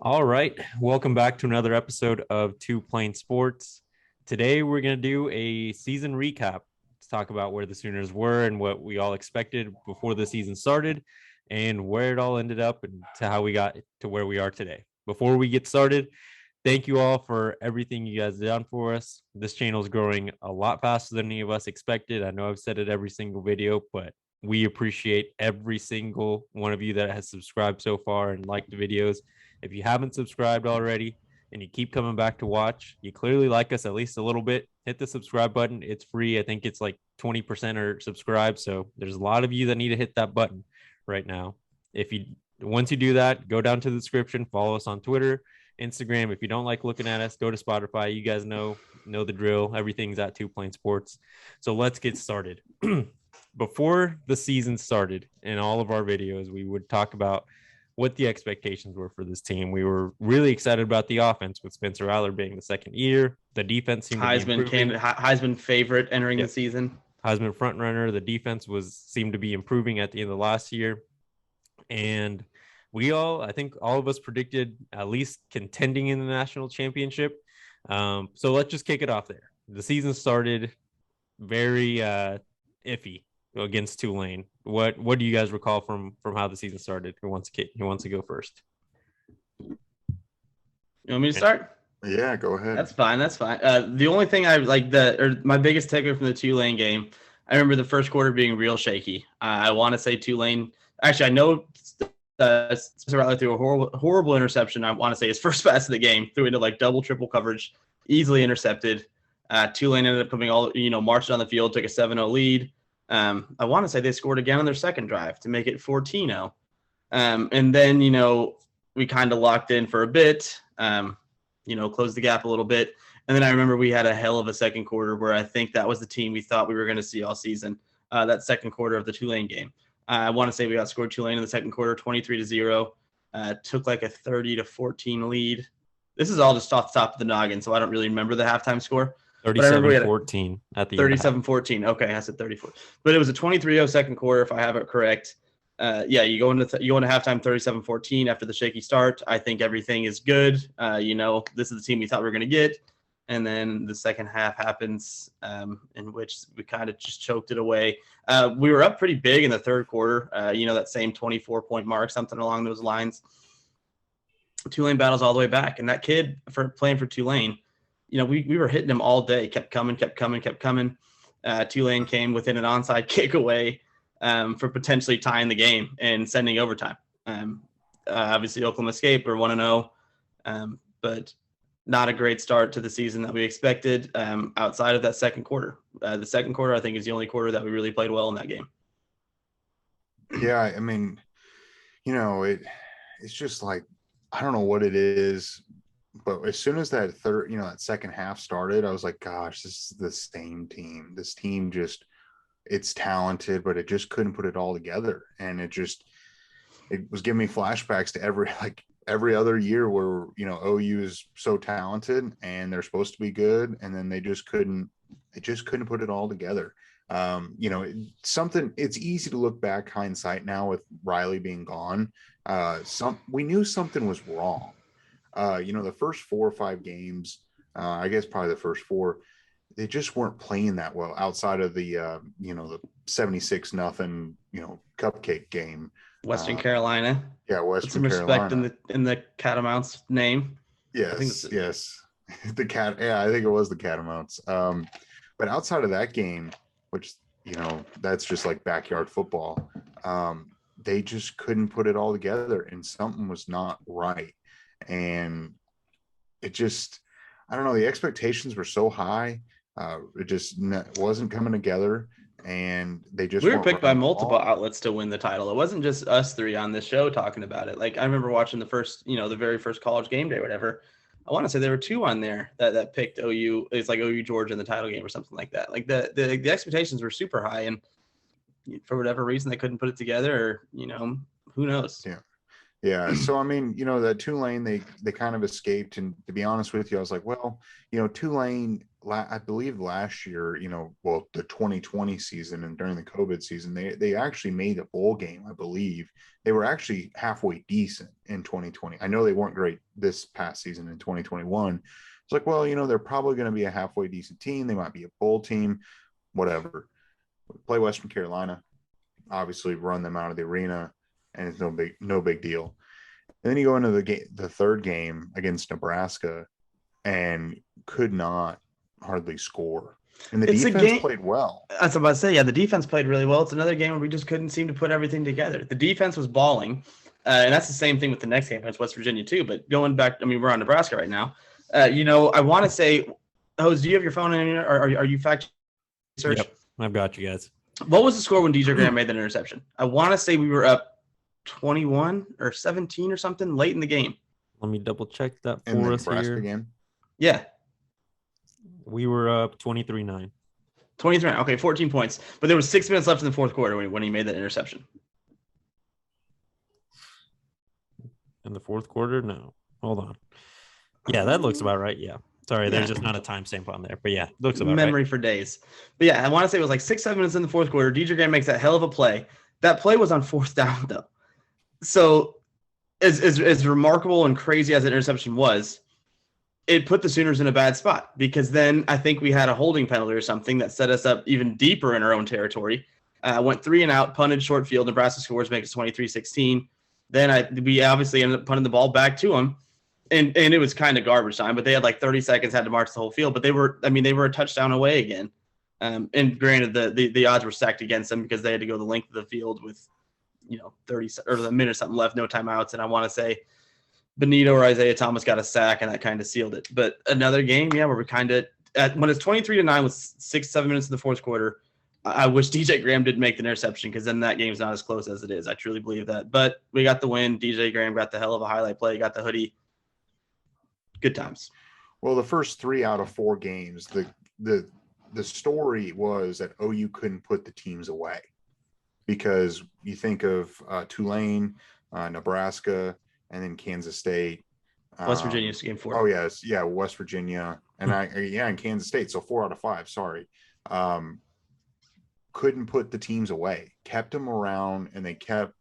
All right. Welcome back to another episode of Two Plain Sports. Today, we're going to do a season recap to talk about where the Sooners were and what we all expected before the season started and where it all ended up and to how we got to where we are today. Before we get started, thank you all for everything you guys done for us. This channel is growing a lot faster than any of us expected. I know I've said it every single video, but we appreciate every single one of you that has subscribed so far and liked the videos. If you haven't subscribed already and you keep coming back to watch, you clearly like us at least a little bit. Hit the subscribe button. It's free. I think it's like 20% are subscribed. So there's a lot of you that need to hit that button right now. If you once you do that, go down to the description, follow us on Twitter, Instagram. If you don't like looking at us, go to Spotify. You guys know the drill. Everything's at Two Plain Sports. So let's get started. Before the season started, in all of our videos, we would talk about what the expectations were for this team. We were really excited about the offense with Spencer Rattler being the second year. The defense seemed to be Heisman improving. candidate, Heisman favorite entering the Yep. season. Heisman front runner. The defense was seemed to be improving at the end of last year. And I think all of us predicted at least contending in the national championship. So let's just kick it off there. The season started very iffy against Tulane. What do you guys recall from how the season started? Who wants to go first? You want me to start? Yeah, go ahead. That's fine. That's fine. The only thing I like my biggest takeaway from the Tulane game, I remember the first quarter being real shaky. I want to say Tulane. Actually, I know Spencer Rattler threw a horrible interception. I want to say his first pass of the game, threw into like double, triple coverage, easily intercepted. Tulane ended up coming marched on the field, took a 7-0 lead. I want to say they scored again on their second drive to make it 14-0. And then, we kind of locked in for a bit, closed the gap a little bit. And then I remember we had a hell of a second quarter where I think that was the team we thought we were going to see all season, that second quarter of the Tulane game. I want to say we outscored Tulane in the second quarter, 23-0, took like a 30-14 lead. This is all just off the top of the noggin, so I don't really remember the halftime score. 37-14 at the 37-14. Okay, I said 34. But it was a 23-0 second quarter, if I have it correct. You go into halftime 37-14 after the shaky start. I think everything is good. This is the team we thought we were going to get. And then the second half happens, in which we kind of just choked it away. We were up pretty big in the third quarter, that same 24-point mark, something along those lines. Tulane battles all the way back. And that kid playing for Tulane, we were hitting him all day, kept coming. Tulane came within an onside kick away for potentially tying the game and sending overtime. Obviously, Oklahoma escaped or 1-0, but not a great start to the season that we expected outside of that second quarter. The second quarter, I think, is the only quarter that we really played well in that game. Yeah, I mean, it's just like, I don't know what it is, but as soon as that that second half started, I was like, gosh, this is the same team. This team it's talented, but it just couldn't put it all together. And it was giving me flashbacks to every other year where, OU is so talented and they're supposed to be good. And then they just couldn't put it all together. It's easy to look back hindsight now with Riley being gone. We knew something was wrong. The first 4 or 5 games, I guess probably the first 4, they just weren't playing that well outside of the the 76-0 cupcake game. Western Carolina. Yeah, Western Put some Carolina. respect in the Catamounts name. Yes. The cat. Yeah, I think it was the Catamounts. But outside of that game, which that's just like backyard football, they just couldn't put it all together, and something was not right. And it just, I don't know, the expectations were so high. It just wasn't coming together, and we were picked by multiple outlets to win the title. It wasn't just us 3 on this show talking about it. Like, I remember watching the very first College Game Day or whatever. I want to say there were 2 on there that picked OU. It's like OU Georgia in the title game or something like that. Like the expectations were super high, and for whatever reason they couldn't put it together, or who knows. Yeah. So, I mean, that Tulane, they kind of escaped. And to be honest with you, I was like, well, Tulane, I believe last year, well, the 2020 season and during the COVID season, they actually made a bowl game. I believe they were actually halfway decent in 2020. I know they weren't great this past season in 2021. It's like, well, they're probably going to be a halfway decent team. They might be a bowl team, whatever. Play Western Carolina, obviously run them out of the arena, and it's no big deal. And then you go into the third game against Nebraska, and could not hardly score. And the defense played well. That's what I'm about to say. Yeah, the defense played really well. It's another game where we just couldn't seem to put everything together. The defense was balling, and that's the same thing with the next game against West Virginia too. But going back, we're on Nebraska right now. I want to say, Jose, do you have your phone in here? Are you fact search? Yep, I've got you guys. What was the score when DJ Graham made that interception? I want to say we were up 21 or 17 or something late in the game. Let me double check that in for the us Nebraska here. Game. Yeah. We were up 23-9. 23. Okay, 14 points. But there was 6 minutes left in the fourth quarter when he made that interception. In the fourth quarter? No. Hold on. Yeah, that looks about right. Yeah. Sorry, there's just not a timestamp on there. But yeah, looks about memory right. for days. But yeah, I want to say it was like 6-7 minutes in the fourth quarter. DJ Graham makes that hell of a play. That play was on fourth down, though. So as remarkable and crazy as that interception was, it put the Sooners in a bad spot because then I think we had a holding penalty or something that set us up even deeper in our own territory. Went 3 and out, punted short field. Nebraska scores, makes it 23-16. Then we obviously ended up punting the ball back to them. And it was kind of garbage time, but they had like 30 seconds, had to march the whole field. But they were a touchdown away again. And granted, the odds were stacked against them because they had to go the length of the field with, 30 or a minute or something left, no timeouts. And I want to say Benito or Isaiah Thomas got a sack, and that kind of sealed it. But another game, where we kind of when it's 23-9 with 6-7 minutes in the fourth quarter, I wish DJ Graham didn't make the interception because then that game's not as close as it is. I truly believe that. But we got the win. DJ Graham got the hell of a highlight play. Got the hoodie. Good times. Well, the first 3 out of 4 games, the story was that OU couldn't put the teams away because you think of Tulane, Nebraska, and then Kansas State. West Virginia's game 4. Oh, yes. Yeah, West Virginia. And and Kansas State. So 4 out of 5, sorry. Couldn't put the teams away, kept them around, and they kept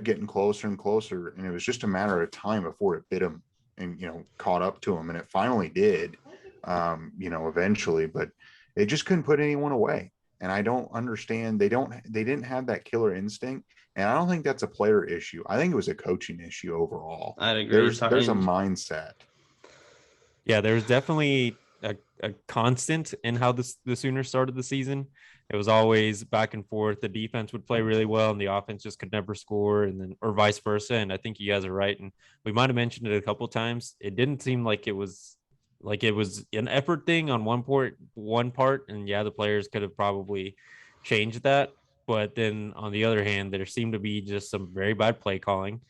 getting closer and closer. And it was just a matter of time before it bit them and, caught up to them. And it finally did, eventually, but they just couldn't put anyone away. And I don't understand. They didn't have that killer instinct. And I don't think that's a player issue. I think it was a coaching issue overall. I'd agree. There's a mindset. Yeah, there's definitely a constant in how the Sooners started the season. It was always back and forth. The defense would play really well, and the offense just could never score, and then or vice versa. And I think you guys are right. And we might have mentioned it a couple of times. It didn't seem like it was an effort thing on one part, and yeah, the players could have probably changed that. But then on the other hand, there seemed to be just some very bad play calling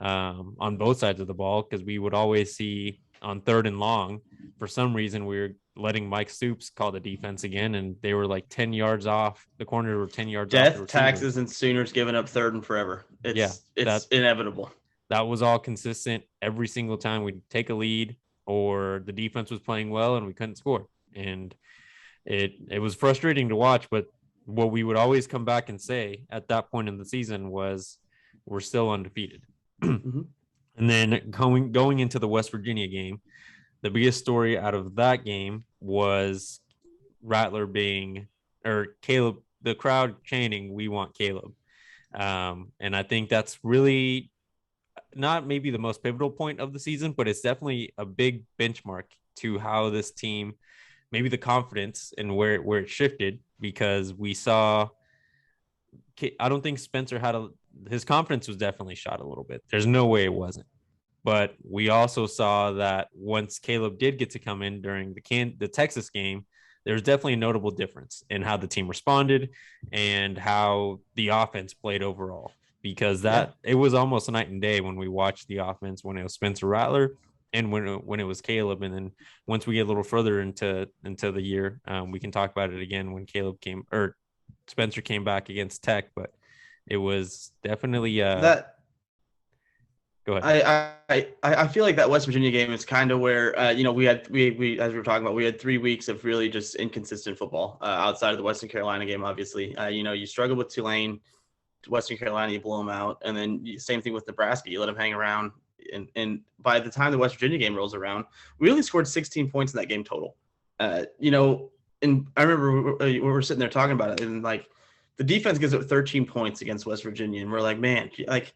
on both sides of the ball because we would always see on 3rd and long, for some reason, we were letting Mike Stoops call the defense again, and they were like 10 yards off. The corners were 10 yards off. Death, taxes, and Sooners giving up 3rd and forever. It's inevitable. That was all consistent every single time we'd take a lead or the defense was playing well and we couldn't score. And it was frustrating to watch, but what we would always come back and say at that point in the season was we're still undefeated. Mm-hmm. And then going into the West Virginia game, the biggest story out of that game was Rattler Caleb, the crowd chanting, "We want Caleb." And I think that's really not maybe the most pivotal point of the season, but it's definitely a big benchmark to how this team, maybe the confidence and where it shifted, because we saw, I don't think Spencer his confidence was definitely shot a little bit. There's no way it wasn't. But we also saw that once Caleb did get to come in during the Texas game, there's definitely a notable difference in how the team responded and how the offense played overall, because it was almost a night and day when we watched the offense when it was Spencer Rattler and when it was Caleb. And then once we get a little further into the year, we can talk about it again when Spencer came back against Tech, but it was definitely Go Go ahead. I feel like that West Virginia game is kind of where we as we were talking about, we had 3 weeks of really just inconsistent football outside of the Western Carolina game. Obviously, you struggle with Tulane, Western Carolina, you blow them out, and then same thing with Nebraska, you let them hang around. And by the time the West Virginia game rolls around, we only scored 16 points in that game total. And I remember we were sitting there talking about it, and like the defense gives up 13 points against West Virginia, and we're like, man, like,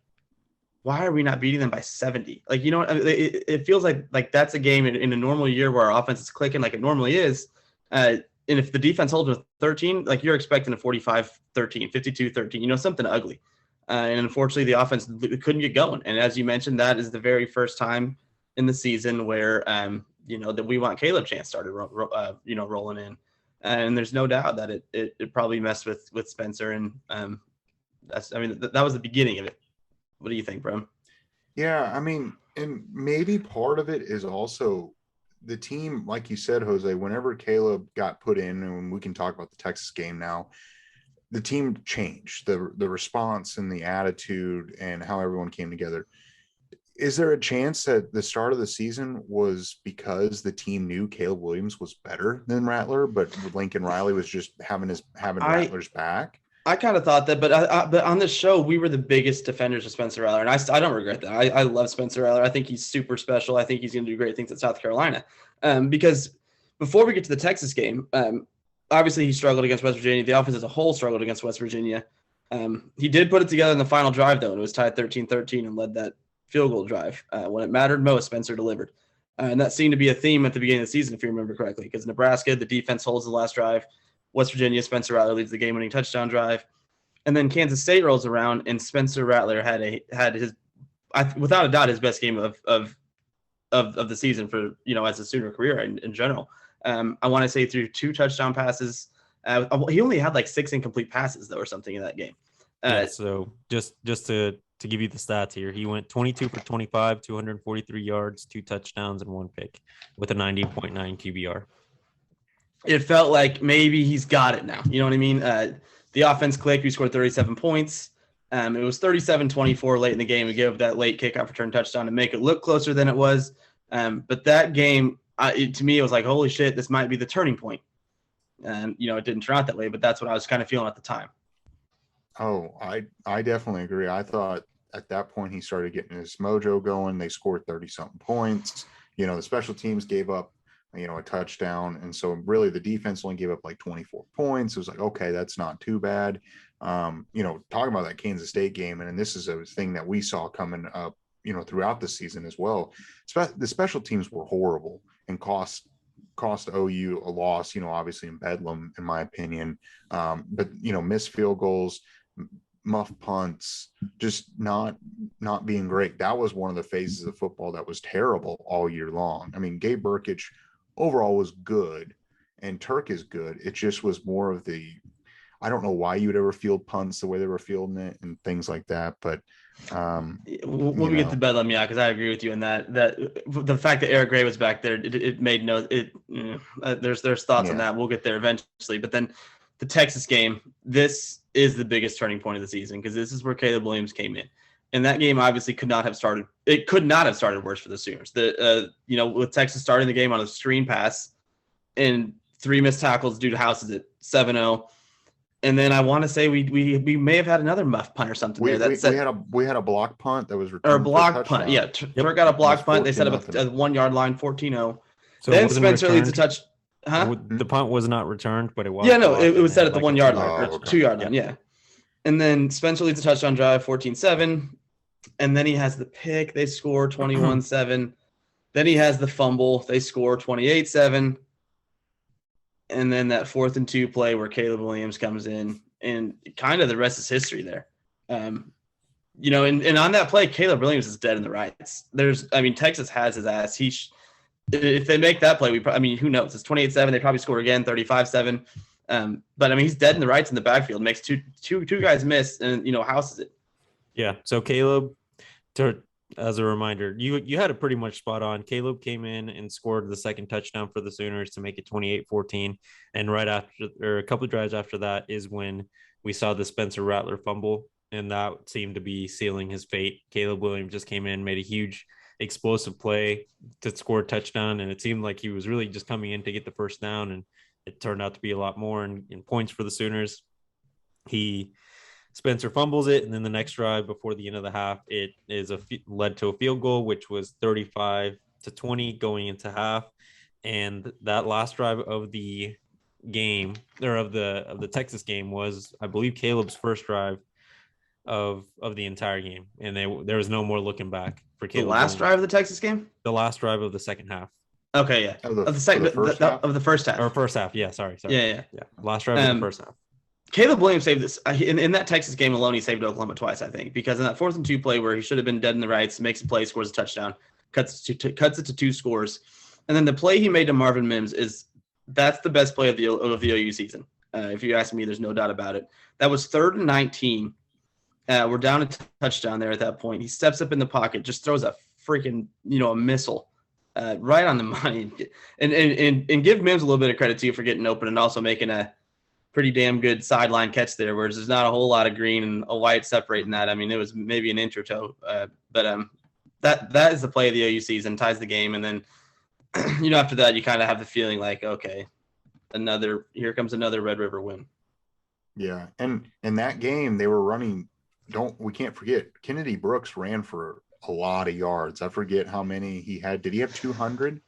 why are we not beating them by 70? Like, it feels like that's a game in a normal year where our offense is clicking like it normally is. And if the defense holds with 13, like you're expecting a 45-13, 52-13, something ugly. And unfortunately, the offense couldn't get going. And as you mentioned, that is the very first time in the season where, that we want Caleb Chance started, rolling in. And there's no doubt that it probably messed with Spencer. And that was the beginning of it. What do you think, Bro? Yeah, I mean, and maybe part of it is also the team, like you said, Jose, whenever Caleb got put in, and we can talk about the Texas game now, the team changed, the response and the attitude and how everyone came together. Is there a chance that the start of the season was because the team knew Caleb Williams was better than Rattler, but Lincoln Riley was just having Rattler's back? I kind of thought that, but on this show, we were the biggest defenders of Spencer Rattler, and I don't regret that. I love Spencer Rattler. I think he's super special. I think he's going to do great things at South Carolina. Because before we get to the Texas game, obviously he struggled against West Virginia. The offense as a whole struggled against West Virginia. He did put it together in the final drive, though, and it was tied 13-13 and led that field goal drive. When it mattered most, Spencer delivered. And that seemed to be a theme at the beginning of the season, if you remember correctly, because Nebraska, the defense holds the last drive. West Virginia, Spencer Rattler leads the game-winning touchdown drive. And then Kansas State rolls around, and Spencer Rattler had his, without a doubt, his best game of the season for, as a Sooner career in general. I want to say through 2 touchdown passes. He only had like 6 incomplete passes, though, or something in that game. So just to give you the stats here, he went 22 for 25, 243 yards, 2 touchdowns, and 1 pick with a 90.9 QBR. It felt like maybe he's got it now. You know what I mean? The offense clicked. We scored 37 points. It was 37-24 late in the game. We gave up that late kickoff return touchdown to make it look closer than it was. But that game, to me, it was like, holy shit, this might be the turning point. And, it didn't turn out that way, but that's what I was kind of feeling at the time. Oh, I definitely agree. I thought at that point he started getting his mojo going. They scored 30-something points. The special teams gave up a touchdown. And so really the defense only gave up like 24 points. It was like, okay, that's not too bad. Talking about that Kansas State game, and this is a thing that we saw coming up, throughout the season as well. The special teams were horrible and cost OU a loss, obviously in Bedlam, in my opinion. But missed field goals, muff punts, just not being great. That was one of the phases of football that was terrible all year long. I mean, Gabe Burkich overall was good, and Turk is good. It just was more of I don't know why you would ever field punts the way they were fielding it and things like that. But we'll get to Bedlam, yeah, because I agree with you in that the fact that Eric Gray was back there, it made there's thoughts on that. We'll get there eventually. But then the Texas game, this is the biggest turning point of the season, because this is where Caleb Williams came in. And that game obviously could not have started worse for the Sooners. With Texas starting the game on a screen pass and 3 missed tackles due to Houses at 7-0. And then I want to say we may have had another muff punt or something there. We had a block punt that was returned. Or a block punt, yeah. Turk got a block punt. They set up a 1-yard line, 14-0. So then Spencer leads a touch. Huh? The punt was not returned, but it was. Yeah, no, it was set at the 1-yard line, or 2-yard line, yeah. And then Spencer leads a touchdown drive, 14-7. And then he has the pick. They score 21-7. Then he has the fumble. They score 28-7. And then that 4th and 2 play where Caleb Williams comes in, and kind of the rest is history there. And on that play, Caleb Williams is dead in the rights. Texas has his ass. If they make that play, who knows? It's 28-7. They probably score again, 35-7. But he's dead in the rights in the backfield. Makes two guys miss, and houses it. Yeah. So Caleb, as a reminder, you had it pretty much spot on. Caleb came in and scored the second touchdown for the Sooners to make it 28-14. And right after, or a couple of drives after that, is when we saw the Spencer Rattler fumble. and that seemed to be sealing his fate. Caleb Williams just came in, made a huge explosive play to score a touchdown, and it seemed like he was really just coming in to get the first down, and it turned out to be a lot more in points for the Sooners. Spencer fumbles it, and then the next drive before the end of the half, it led to a field goal, which was 35-20 going into half. And that last drive of the game, or of the Texas game, was, I believe, Caleb's first drive of the entire game, and there was no more looking back for Caleb. The last drive of the Texas game? The last drive of the second half. Okay, yeah. Of the first half. Or first half, yeah. Sorry. Yeah. Last drive of the first half. Caleb Williams saved this in that Texas game alone. He saved Oklahoma twice, I think, because in that 4th and 2 play where he should have been dead in the rights, makes a play, scores a touchdown, cuts it to 2 scores, and then the play he made to Marvin Mims that's the best play of the OU season. If you ask me, there's no doubt about it. That was 3rd and 19. We're down a touchdown there at that point. He steps up in the pocket, just throws a freaking a missile right on the money, and give Mims a little bit of credit too for getting open and also making a pretty damn good sideline catch there, whereas there's not a whole lot of green and a white separating that. I mean, it was maybe an inch or toe, but that is the play of the OU season, ties the game, and then after that you kind of have the feeling like, okay, here comes another Red River win. Yeah, and in that game they were running. We can't forget Kennedy Brooks ran for a lot of yards. I forget how many he had. Did he have 200?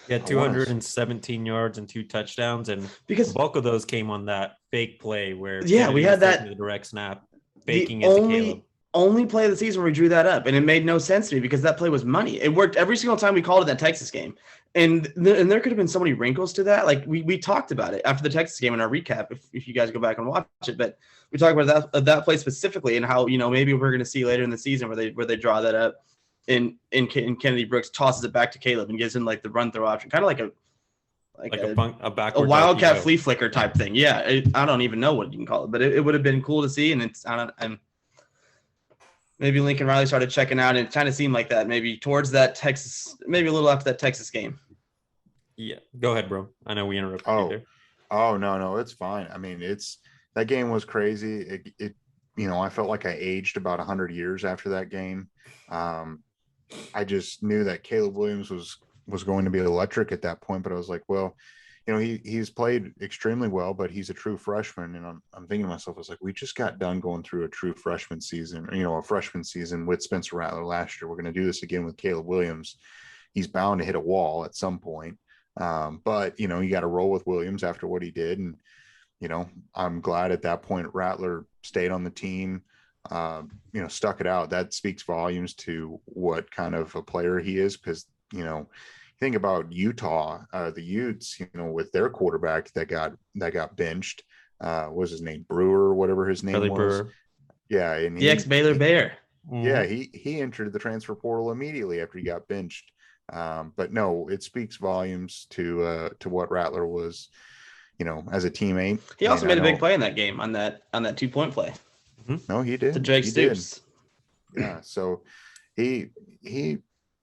Yeah, 217 yards and 2 touchdowns, and because the bulk of those came on that fake play where we had that the direct snap faking it to Caleb. Only play of the season where we drew that up, and it made no sense to me because that play was money. It worked every single time we called it that Texas game, and there could have been so many wrinkles to that. Like we talked about it after the Texas game in our recap, if you guys go back and watch it, but we talked about that play specifically and how maybe we're going to see later in the season where they draw that up. And Kennedy Brooks tosses it back to Caleb and gives him like the run throw option, kind of like a wildcat flea flicker type thing. Yeah, I don't even know what you can call it, but it would have been cool to see. And maybe Lincoln Riley started checking out, and it kind of seemed like that maybe towards that Texas, maybe a little after that Texas game. Yeah, go ahead, bro. I know we interrupted you there. Oh no, it's fine. I mean, that game was crazy. I felt like I aged about 100 years after that game. I just knew that Caleb Williams was going to be electric at that point, but I was like, well, he's played extremely well, but he's a true freshman. And I'm thinking to myself, I was like, we just got done going through a true freshman season, a freshman season with Spencer Rattler last year. We're going to do this again with Caleb Williams. He's bound to hit a wall at some point. But you got to roll with Williams after what he did. And, I'm glad at that point Rattler stayed on the team. Stuck it out. That speaks volumes to what kind of a player he is, because think about Utah, the Utes, with their quarterback that got benched. What was his name? Brewer, whatever his name Riley was. Brewer. Yeah, and the ex-Baylor Bear. Yeah, he entered the transfer portal immediately after he got benched. But no, it speaks volumes to what Rattler was, as a teammate. He also made a big play in that game on that 2-point play. No, he did. To Drake Stoops. Yeah, so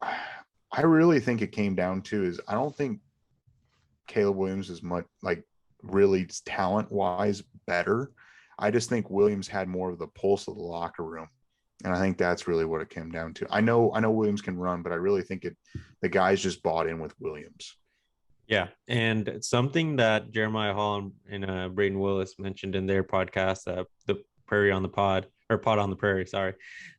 I really think it came down to is I don't think Caleb Williams is much like really talent-wise better. I just think Williams had more of the pulse of the locker room. And I think that's really what it came down to. I know Williams can run, but I really think the guys just bought in with Williams. Yeah, and something that Jeremiah Hall and Braden Willis mentioned in their podcast, the Prairie on the Pod, or Pod on the Prairie, sorry.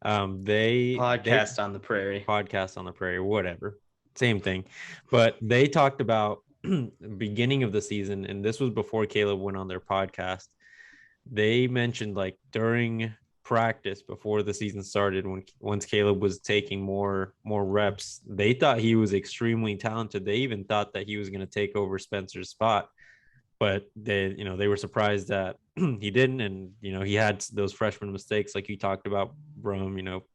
Podcast on the Prairie, whatever. Same thing. But they talked about beginning of the season, and this was before Caleb went on their podcast. They mentioned like during practice before the season started, once Caleb was taking more reps, they thought he was extremely talented. They even thought that he was going to take over Spencer's spot, but they were surprised that he didn't. And he had those freshman mistakes like you talked about, Brom,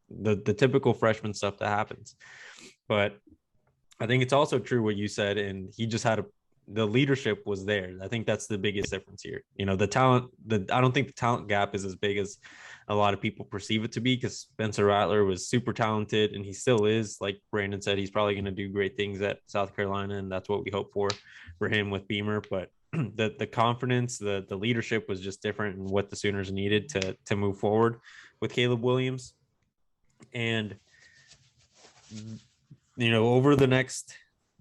the typical freshman stuff that happens. But I think it's also true what you said, and he just had the leadership was there. I think that's the biggest difference here. The talent, I don't think the talent gap is as big as a lot of people perceive it to be, because Spencer Rattler was super talented, and he still is. Like Brandon said, he's probably going to do great things at South Carolina, and that's what we hope for him with Beamer. But the confidence, the leadership was just different, and what the Sooners needed to move forward. with Caleb Williams. And, over the next,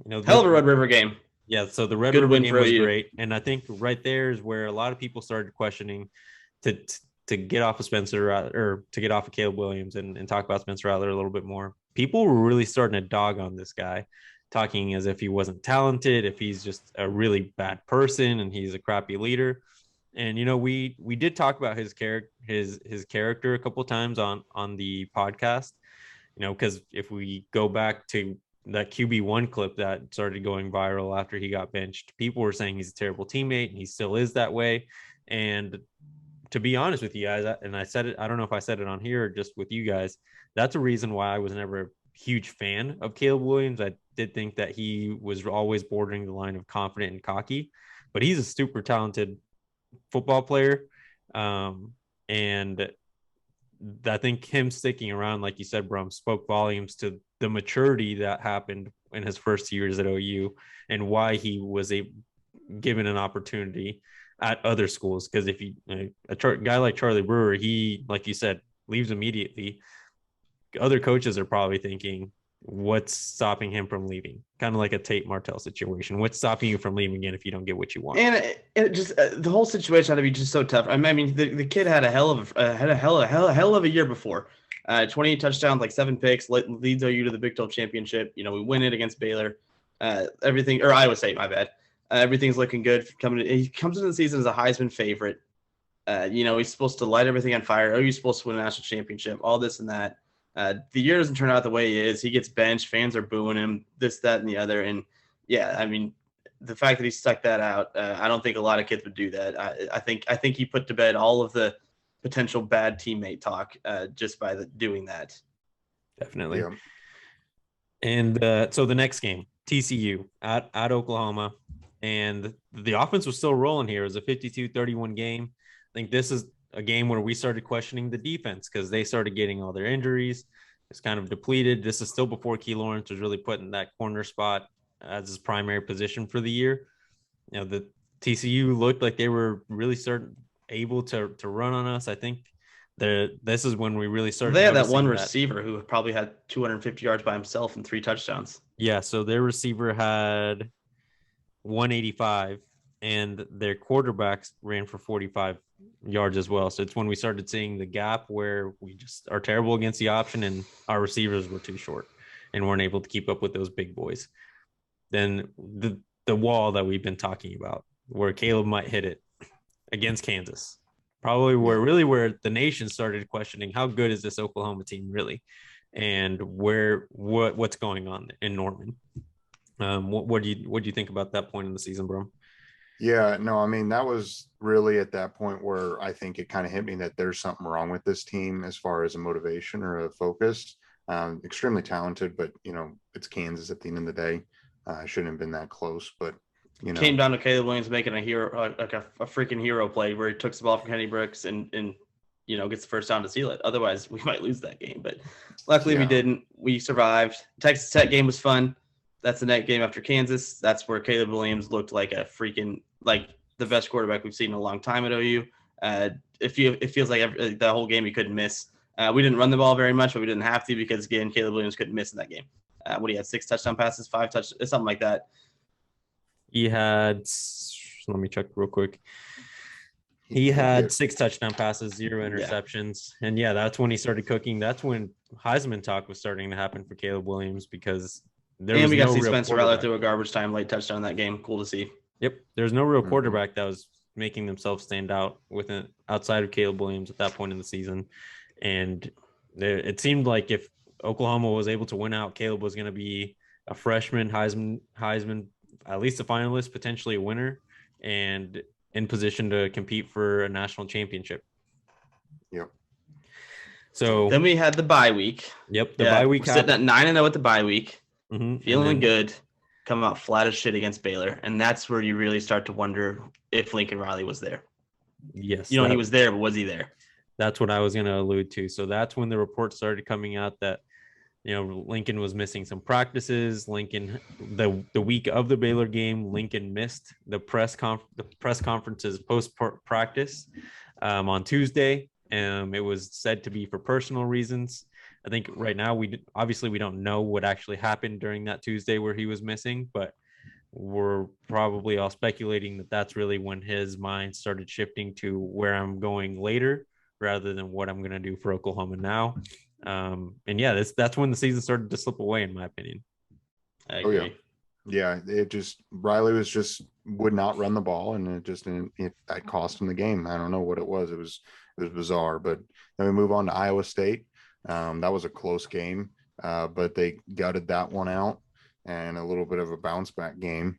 hell of a Red River game. Yeah, so the Red Good River win game for was OU. great. And I think right there is where a lot of people started questioning to get off of Spencer or to get off of Caleb Williams and talk about Spencer Rattler a little bit more. People were really starting to dog on this guy, talking as if he wasn't talented, if he's just a really bad person and he's a crappy leader. And we did talk about his character a couple of times on the podcast, because if we go back to that QB1 clip that started going viral after he got benched, people were saying he's a terrible teammate, and he still is that way. And to be honest with you guys, and I said it, I don't know if I said it on here or just with you guys, that's a reason why I was never a huge fan of Caleb Williams. I did think that he was always bordering the line of confident and cocky, but he's a super talented football player. And I think him sticking around, like you said, Brum, spoke volumes to the maturity that happened in his first years at OU and why he was given an opportunity at other schools. Because if a guy like Charlie Brewer, he, like you said, leaves immediately. Other coaches are probably thinking, what's stopping him from leaving? Kind of like a Tate Martell situation. What's stopping you from leaving again if you don't get what you want? And it just the whole situation had to be just so tough. I mean, the kid had a hell of a year before. 28 touchdowns, like 7 picks, leads OU to the Big 12 championship. We win it against Baylor. Everything, or Iowa State, my bad. Everything's looking good. He comes into the season as a Heisman favorite. He's supposed to light everything on fire. OU's supposed to win a national championship, all this and that. The year doesn't turn out the way he is. He gets benched. Fans are booing him, this, that, and the other. And, yeah, I mean, the fact that he stuck that out, I don't think a lot of kids would do that. I think he put to bed all of the potential bad teammate talk just by doing that. Definitely. Yeah. And so the next game, TCU at Oklahoma. And the offense was still rolling here. It was a 52-31 game. I think this is a game where we started questioning the defense because they started getting all their injuries. It's kind of depleted. This is still before Key Lawrence was really put in that corner spot as his primary position for the year. The TCU looked like they were really able to run on us. I think this is when we really started. They had that one receiver who probably had 250 yards by himself and 3 touchdowns. Yeah, so their receiver had 185 and their quarterbacks ran for 45 yards as well. So it's when we started seeing the gap where we just are terrible against the option and our receivers were too short and weren't able to keep up with those big boys. Then the wall that we've been talking about where Caleb might hit it against Kansas, probably where the nation started questioning how good is this Oklahoma team really, and what's going on in Norman. What do you think about that point in the season, bro? Yeah, no, I mean, that was really at that point where I think it kind of hit me that there's something wrong with this team as far as a motivation or a focus. Extremely talented, but, it's Kansas at the end of the day. Shouldn't have been that close, but, Came down to Caleb Williams making a hero, like a freaking hero play where he took the ball from Kenny Brooks and gets the first down to seal it. Otherwise, we might lose that game. But luckily we didn't. We survived. Texas Tech game was fun. That's the next game after Kansas. That's where Caleb Williams looked like like the best quarterback we've seen in a long time at OU. It feels like the whole game he couldn't miss. We didn't run the ball very much, but we didn't have to because, again, Caleb Williams couldn't miss in that game. He had 6 touchdown passes, 5 touchdowns, something like that. He had, let me check real quick. He had 6 touchdown passes, 0 interceptions. Yeah. And, that's when he started cooking. That's when Heisman talk was starting to happen for Caleb Williams because we got to see Spencer Rattler through a garbage time late touchdown in that game. Cool to see. Yep. There's no real quarterback that was making themselves stand out outside of Caleb Williams at that point in the season. And it seemed like if Oklahoma was able to win out, Caleb was going to be a freshman Heisman, at least a finalist, potentially a winner, and in position to compete for a national championship. Yep. So then we had the bye week. Yep. The bye week. We're sitting at 9-0 at the bye week. Mm-hmm. Feeling good. Come out flat as shit against Baylor. And that's where you really start to wonder if Lincoln Riley was there. Yes. He was there, but was he there? That's what I was going to allude to. So that's when the reports started coming out that, Lincoln was missing some practices. Lincoln, the week of the Baylor game, Lincoln missed the press conferences post practice on Tuesday. It was said to be for personal reasons. I think right now we don't know what actually happened during that Tuesday where he was missing, but we're probably all speculating that that's really when his mind started shifting to where I'm going later rather than what I'm going to do for Oklahoma now. And yeah, that's when the season started to slip away, in my opinion. I agree. Oh, yeah. Yeah, it just Riley would not run the ball, and that cost him the game. I don't know what it was. It was bizarre. But then we move on to Iowa State. That was a close game, but they gutted that one out, and a little bit of a bounce back game.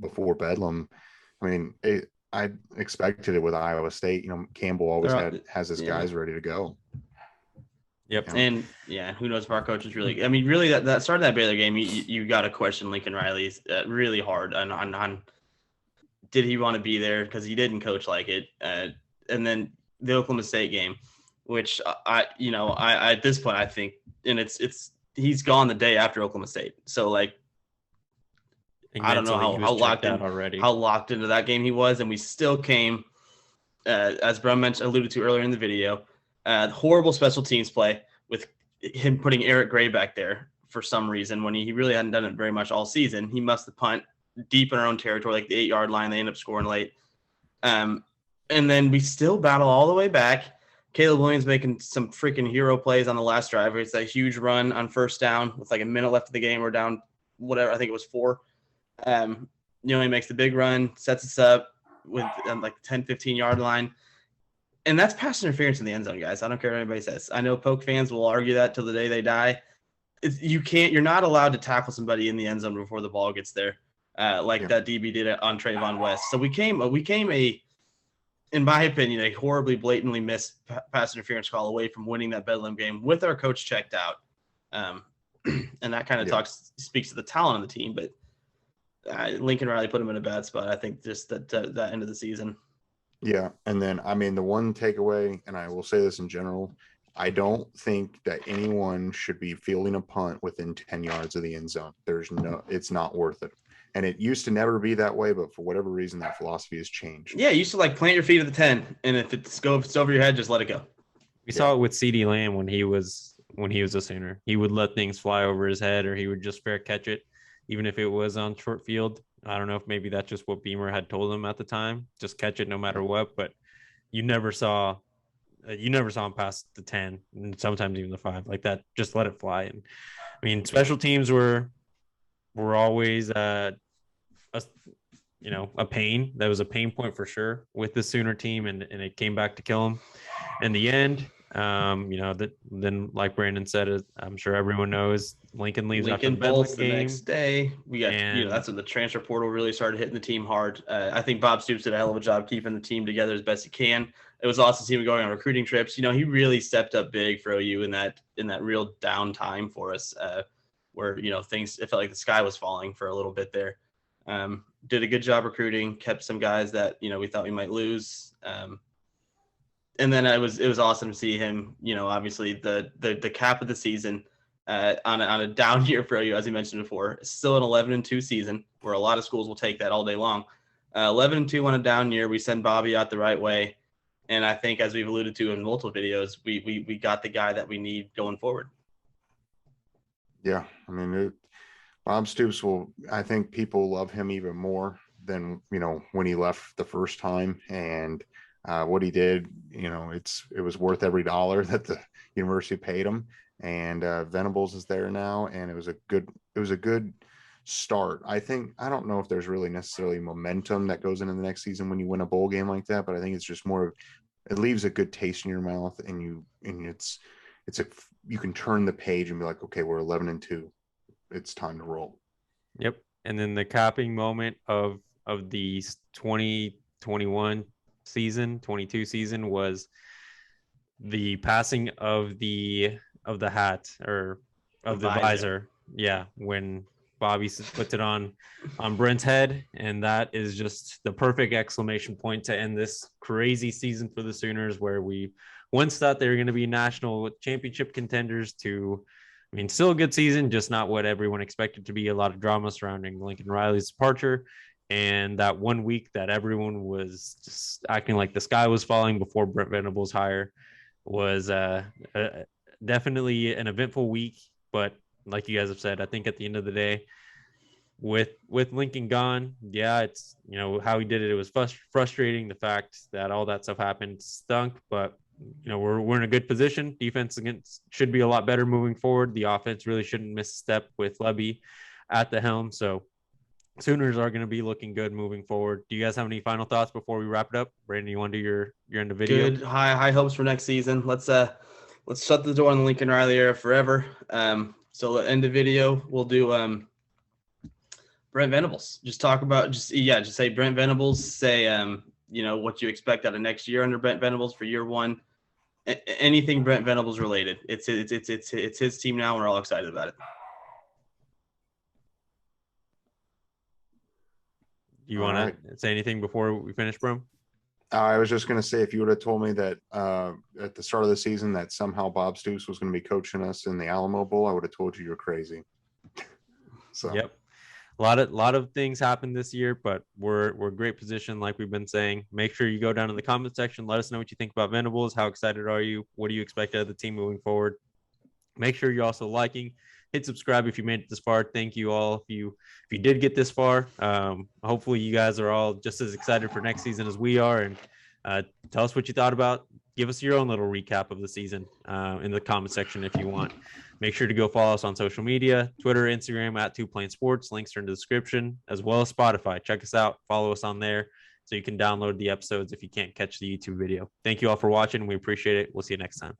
Before Bedlam. I mean, I expected it with Iowa State. Campbell always has his guys ready to go. Yep. And who knows if our coach is really, I mean, really that starting that Baylor game, you got to question Lincoln Riley's really hard on did he want to be there, because he didn't coach like it. And then the Oklahoma State game, which I at this point, I think, and he's gone the day after Oklahoma State. So like, I don't know how locked into that game he was. And we still came, as Brum alluded to earlier in the video, horrible special teams play with him putting Eric Gray back there for some reason when he really hadn't done it very much all season. He must have punt deep in our own territory, like the 8-yard line. They end up scoring late. And then we still battle all the way back. Caleb Williams making some freaking hero plays on the last drive. It's a huge run on first down with like a minute left of the game. We're down whatever. I think it was 4. He makes the big run, sets us up with like 10, 15-yard line. And that's pass interference in the end zone, guys. I don't care what anybody says. I know Poke fans will argue that till the day they die. You're not allowed to tackle somebody in the end zone before the ball gets there, that DB did it on Trayvon West. So we came in my opinion, a horribly blatantly missed pass interference call away from winning that Bedlam game with our coach checked out. And that kind of speaks to the talent on the team, but Lincoln Riley put him in a bad spot. I think just that end of the season. Yeah. And then, I mean, the one takeaway, and I will say this in general, I don't think that anyone should be fielding a punt within 10 yards of the end zone. It's not worth it. And it used to never be that way, but for whatever reason, that philosophy has changed. Yeah. You used to plant your feet at the 10. And if it's over your head, just let it go. We saw it with CeeDee Lamb when he was a Sooner. He would let things fly over his head, or he would just fair catch it, even if it was on short field. I don't know if maybe that's just what Beamer had told him at the time. Just catch it no matter what. But you never saw him pass the 10, and sometimes even the 5 like that. Just let it fly. And I mean, special teams were always a pain. That was a pain point for sure with the Sooner team, and it came back to kill him in the end. Then like Brandon said, I'm sure everyone knows, Lincoln leaves after the Bedlam game. The next day. We got, that's when the transfer portal really started hitting the team hard. I think Bob Stoops did a hell of a job keeping the team together as best he can. It was awesome to see him going on recruiting trips. He really stepped up big for OU in that real down time for us, where things, it felt like the sky was falling for a little bit there. Did a good job recruiting, kept some guys that we thought we might lose. And then it was awesome to see him, obviously the cap of the season on a down year for OU, as he mentioned before. Still an 11-2 season, where a lot of schools will take that all day long. 11-2 on a down year. We send Bobby out the right way, and I think, as we've alluded to in multiple videos, we got the guy that we need going forward. Yeah, I mean, Bob Stoops I think people love him even more than when he left the first time, and what he did, it was worth every dollar that the university paid him. And Venables is there now, and it was a good start. I don't know if there's really necessarily momentum that goes into the next season when you win a bowl game like that, but I think it's just more of, it leaves a good taste in your mouth, and you can turn the page and be like, okay, we're 11-2, it's time to roll. Yep. And then the capping moment of the 2021 season, 22 season, was the passing of the hat, or of the visor. Yeah, when Bobby puts it on Brent's head, and that is just the perfect exclamation point to end this crazy season for the Sooners, where we once thought they were going to be national championship contenders to, I mean, still a good season, just not what everyone expected to be. A lot of drama surrounding Lincoln Riley's departure. And that 1 week that everyone was just acting like the sky was falling before Brent Venables' hire was definitely an eventful week. But like you guys have said, I think at the end of the day, with Lincoln gone, yeah, it's, you know, how he did it. It was frustrating. The fact that all that stuff happened stunk, but you know, we're in a good position. Defense against should be a lot better moving forward. The offense really shouldn't miss a step with Lebby at the helm. So Sooners are going to be looking good moving forward. Do you guys have any final thoughts before we wrap it up? Brandon, you want to do your end of video? Good, high hopes for next season. Let's shut the door on the Lincoln Riley era forever. So end the video. We'll do Brent Venables. Just talk about just say Brent Venables. Say you know, what you expect out of next year under Brent Venables for year one. Anything Brent Venables related. It's his team now. We're all excited about it. You want to say anything before we finish, bro? I was just going to say, if you would have told me that at the start of the season that somehow Bob Stoops was going to be coaching us in the Alamo Bowl, I would have told you you're crazy. So yep, a lot of things happened this year, but we're in great position, like we've been saying. Make sure you go down in the comment section. Let us know what you think about Venables. How excited are you? What do you expect out of the team moving forward? Make sure you're also liking. Hit subscribe if you made it this far. Thank you all if you did get this far. Hopefully you guys are all just as excited for next season as we are, and tell us what you thought about. Give us your own little recap of the season in the comment section if you want. Make sure to go follow us on social media, Twitter, Instagram at 2Plain Sports. Links are in the description, as well as Spotify. Check us out. Follow us on there so you can download the episodes if you can't catch the YouTube video. Thank you all for watching. We appreciate it. We'll see you next time.